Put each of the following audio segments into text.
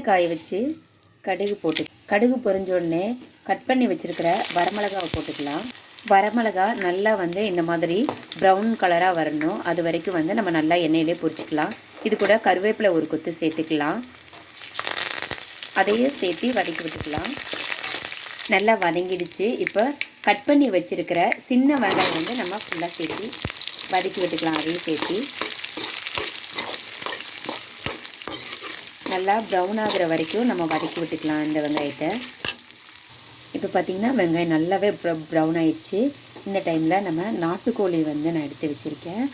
காய வச்சு கடுகு பொரிஞ்ச உடனே கட் பண்ணி வச்சுருக்கிற வரமிளகாவை போட்டுக்கலாம். வரமிளகா நல்லா வந்து இந்த மாதிரி ப்ரௌன் கலராக வரணும். அது வரைக்கும் வந்து நம்ம நல்லா எண்ணெயிலே பொரிச்சிக்கலாம். இது கூட கருவேப்பிலை ஒரு கொத்து சேர்த்துக்கலாம். அதையே சேர்த்து வதக்கி விட்டுக்கலாம். நல்லா வதங்கிடுச்சு. இப்போ கட் பண்ணி வச்சுருக்கிற சின்ன வெங்காயம் வந்து நம்ம ஃபுல்லாக சேர்த்து வதக்கி விட்டுக்கலாம். அதையும் சேர்த்து நல்லா ப்ரௌன் ஆகிற வரைக்கும் நம்ம வதக்கி விட்டுக்கலாம் இந்த வெங்காயத்தை. இப்போ பார்த்திங்கன்னா வெங்காயம் நல்லாவே ப்ரௌன் ஆயிடுச்சு. இந்த டைமில் நம்ம நாட்டுக்கோழி வந்து நான் எடுத்து வச்சுருக்கேன்.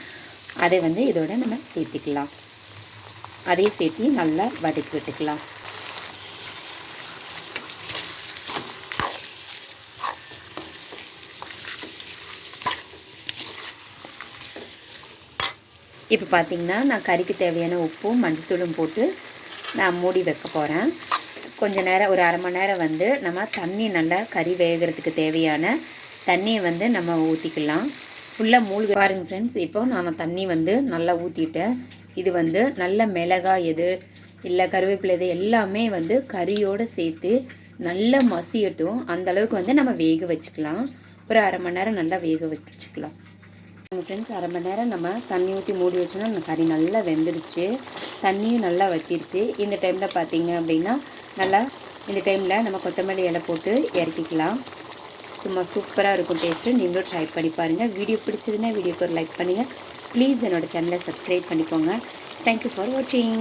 அதை வந்து இதோட நம்ம சேர்த்துக்கலாம். அதையும் சேர்த்து நல்லா வதக்கி விட்டுக்கலாம். இப்போ பார்த்திங்கன்னா நான் கறிக்கு தேவையான உப்பும் மஞ்சத்தூளும் போட்டு நான் மூடி வைக்க போகிறேன். கொஞ்சம் நேரம் ஒரு அரை மணி நேரம் வந்து நம்ம தண்ணி நல்லா கறி வேகிறதுக்கு தேவையான தண்ணியை வந்து நம்ம ஊற்றிக்கலாம். ஃபுல்லாக மூழ்க பாருங்கள் ஃப்ரெண்ட்ஸ். இப்போ நான் தண்ணி வந்து நல்லா ஊற்றிட்டேன். இது வந்து நல்ல மிளகாய் எது இல்லை கருவேப்பிலை எது எல்லாமே வந்து கறியோடு சேர்த்து நல்லா மசியட்டும். அந்தளவுக்கு வந்து நம்ம வேக வச்சுக்கலாம். ஒரு அரை மணி நேரம் நல்லா வேக வச்சுக்கலாம். ஃப்ரெண்ட்ஸ், அரை மணி நேரம் நம்ம தண்ணி ஊற்றி மூடி வச்சோன்னா நம்ம கறி நல்லா வெந்துடுச்சு. தண்ணியும் நல்லா வற்றிடுச்சு. இந்த டைமில் பார்த்திங்க அப்படின்னா இந்த டைமில் நம்ம கொத்தமல்லி இலை போட்டு இறக்கிக்கலாம். சும்மா சூப்பராக இருக்கும் டேஸ்ட்டு. நீங்களும் ட்ரை பண்ணி பாருங்கள். வீடியோ பிடிச்சதுன்னா வீடியோக்கு ஒரு லைக் பண்ணுங்கள். ப்ளீஸ் என்னோடய சேனலை சப்ஸ்கிரைப் பண்ணிக்கோங்க. தேங்க்யூ ஃபார் வாட்சிங்.